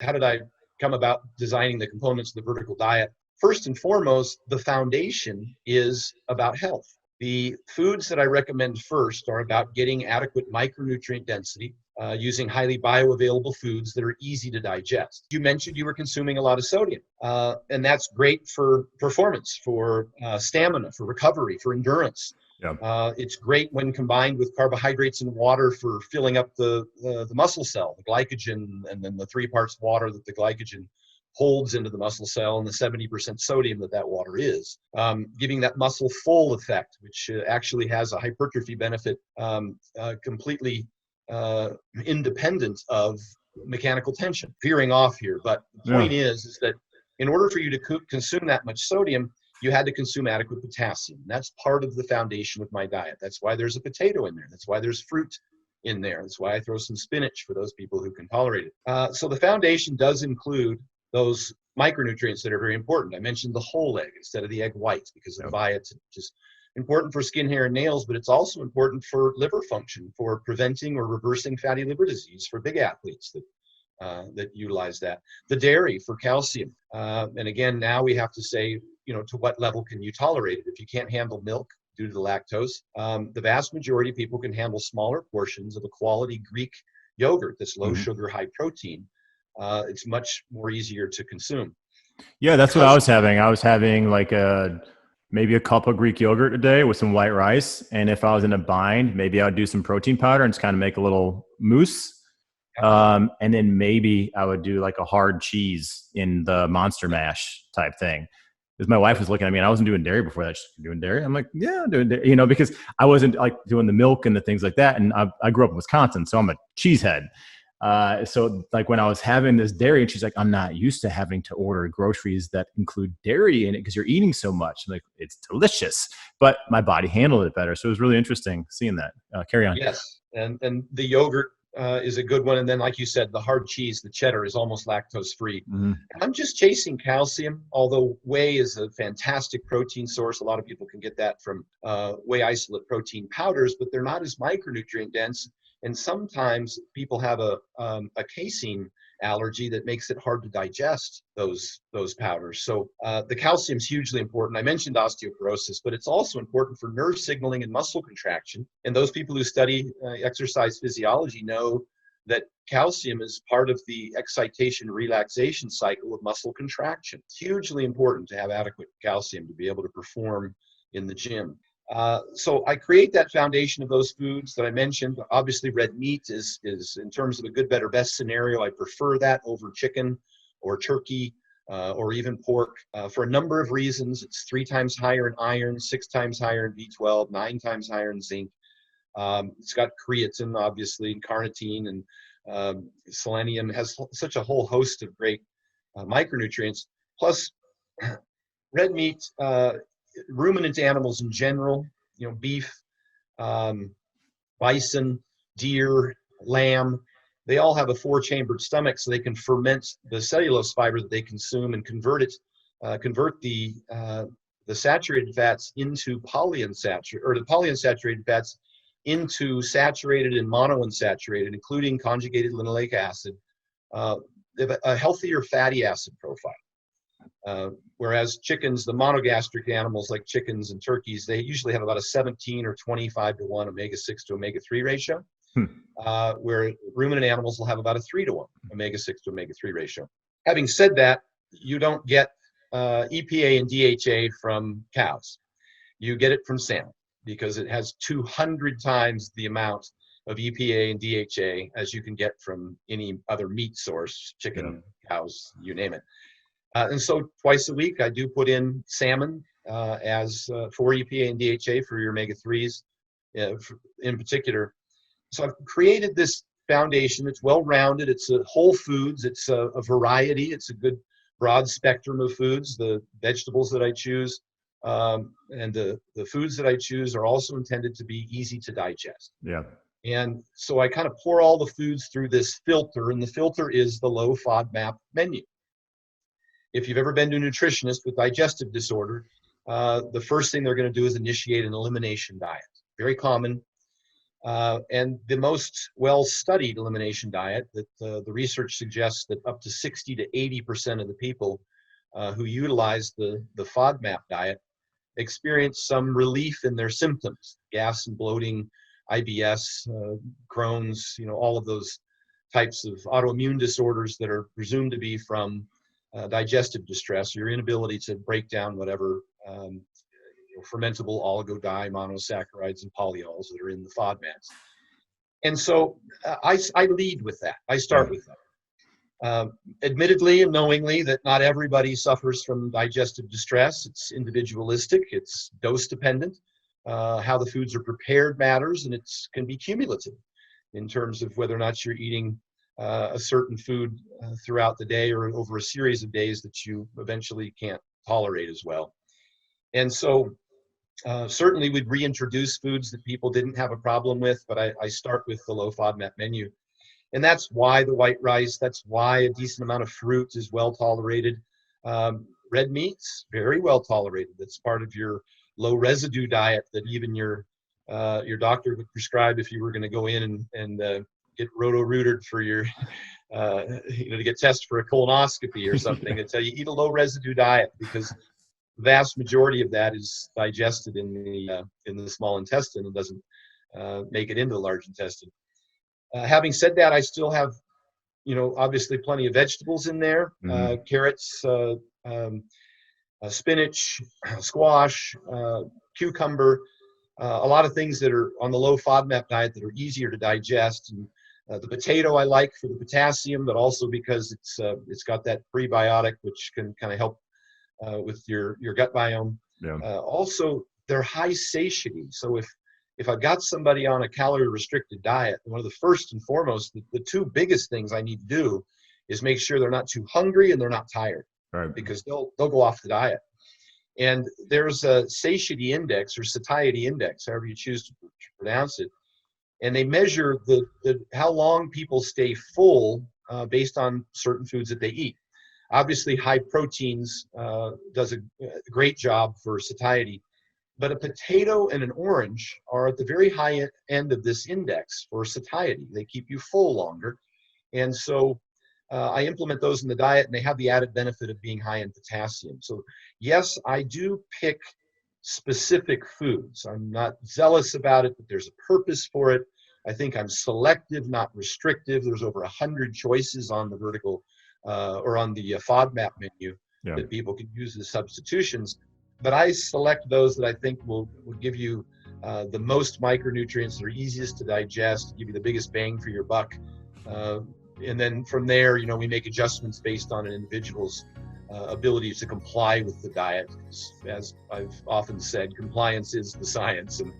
how did I come about designing the components of the vertical diet? First and foremost, the foundation is about health. The foods that I recommend first are about getting adequate micronutrient density, using highly bioavailable foods that are easy to digest. You mentioned you were consuming a lot of sodium, and that's great for performance, for stamina, for recovery, for endurance. Yeah. It's great when combined with carbohydrates and water for filling up the muscle cell, the glycogen, and then the 3 parts water that the glycogen holds into the muscle cell, and the 70% sodium that water is, giving that muscle full effect, which actually has a hypertrophy benefit completely independent of mechanical tension. Veering off here, but the point is that in order for you to consume that much sodium, you had to consume adequate potassium. That's part of the foundation of my diet. That's why there's a potato in there. That's why there's fruit in there. That's why I throw some spinach for those people who can tolerate it. So the foundation does include those micronutrients that are very important. I mentioned the whole egg instead of the egg white because of diets. It's just important for skin, hair, and nails, but it's also important for liver function, for preventing or reversing fatty liver disease for big athletes that utilize that. The dairy for calcium. And again, now we have to say, to what level can you tolerate it? If you can't handle milk due to the lactose, the vast majority of people can handle smaller portions of a quality Greek yogurt that's low sugar, high protein. It's much more easier to consume. Yeah, that's what I was having. I was having like maybe a cup of Greek yogurt a day with some white rice. And if I was in a bind, maybe I would do some protein powder and just kind of make a little mousse. And then maybe I would do like a hard cheese in the Monster Mash type thing. Because my wife was looking at me and I wasn't doing dairy before that. She's doing dairy. I'm like, yeah, I'm doing dairy, because I wasn't like doing the milk and the things like that. And I grew up in Wisconsin, so I'm a cheesehead. So like when I was having this dairy, and she's like, I'm not used to having to order groceries that include dairy in it because you're eating so much. I'm like, it's delicious, but my body handled it better. So it was really interesting seeing that. Carry on. Yes. And the yogurt is a good one. And then, like you said, the hard cheese, the cheddar, is almost lactose free. I'm just chasing calcium, although whey is a fantastic protein source. A lot of people can get that from whey isolate protein powders, but they're not as micronutrient dense. And sometimes people have a casein allergy that makes it hard to digest those powders. So the calcium is hugely important. I mentioned osteoporosis, but it's also important for nerve signaling and muscle contraction. And those people who study exercise physiology know that calcium is part of the excitation relaxation cycle of muscle contraction. It's hugely important to have adequate calcium to be able to perform in the gym. So I create that foundation of those foods that I mentioned. Obviously, red meat is in terms of a good, better, best scenario. I prefer that over chicken or turkey or even pork for a number of reasons. It's 3 times higher in iron, 6 times higher in B12, 9 times higher in zinc. It's got creatine, obviously, and carnitine, and selenium. It has such a whole host of great micronutrients. Plus, red meat, ruminant animals in general, beef, bison, deer, lamb, they all have a 4-chambered stomach, so they can ferment the cellulose fiber that they consume and convert the saturated fats into polyunsaturated, or the polyunsaturated fats into saturated and monounsaturated, including conjugated linoleic acid. They have a healthier fatty acid profile. Whereas chickens, the monogastric animals like chickens and turkeys, they usually have about a 17 or 25 to 1 omega-6 to omega-3 ratio, where ruminant animals will have about a 3 to 1 omega-6 to omega-3 ratio. Having said that, you don't get EPA and DHA from cows. You get it from salmon because it has 200 times the amount of EPA and DHA as you can get from any other meat source, chicken, cows, you name it. And so twice a week, I do put in salmon as for EPA and DHA for your omega-3s in particular. So I've created this foundation. It's well-rounded. It's a whole foods. It's a variety. It's a good broad spectrum of foods. The vegetables that I choose and the foods that I choose are also intended to be easy to digest. Yeah. And so I kind of pour all the foods through this filter, and the filter is the low FODMAP menu. If you've ever been to a nutritionist with digestive disorder, the first thing they're going to do is initiate an elimination diet. Very common. And the most well-studied elimination diet that the research suggests that up to 60 to 80% of the people who utilize the FODMAP diet experience some relief in their symptoms, gas and bloating, IBS, Crohn's, all of those types of autoimmune disorders that are presumed to be from digestive distress, your inability to break down whatever fermentable oligo-di-monosaccharides and polyols that are in the FODMAPs. And so I lead with that. I start with that. Admittedly and knowingly that not everybody suffers from digestive distress. It's individualistic, it's dose dependent. How the foods are prepared matters, and it can be cumulative in terms of whether or not you're eating a certain food throughout the day or over a series of days that you eventually can't tolerate as well. And so certainly we'd reintroduce foods that people didn't have a problem with, but I start with the low FODMAP menu. And that's why the white rice, that's why a decent amount of fruit is well tolerated. Red meats, very well tolerated. That's part of your low residue diet that even your doctor would prescribe if you were going to go in and get roto-rooted for your, to get tested for a colonoscopy or something. They tell you eat a low residue diet because the vast majority of that is digested in the small intestine and doesn't make it into the large intestine. Having said that, I still have, obviously plenty of vegetables in there, carrots, spinach, squash, cucumber, a lot of things that are on the low FODMAP diet that are easier to digest. And the potato I like for the potassium, but also because it's got that prebiotic, which can kind of help with your gut biome. Yeah. Also, they're high satiety. So if I've got somebody on a calorie restricted diet, one of the first and foremost, the two biggest things I need to do is make sure they're not too hungry and they're not tired, right? Because they'll go off the diet. And there's a Satiety Index or Satiety Index, however you choose to pronounce it. And they measure how long people stay full based on certain foods that they eat. Obviously, high proteins does a great job for satiety, but a potato and an orange are at the very high end of this index for satiety. They keep you full longer. And so I implement those in the diet, and they have the added benefit of being high in potassium. So yes, I do pick specific foods. I'm not zealous about it, but there's a purpose for it. I think I'm selective, not restrictive. There's over 100 choices on the vertical or on the FODMAP menu that people can use as substitutions. But I select those that I think will give you the most micronutrients that are easiest to digest, give you the biggest bang for your buck. And then from there, we make adjustments based on an individual's ability to comply with the diet. As I've often said, compliance is the science. And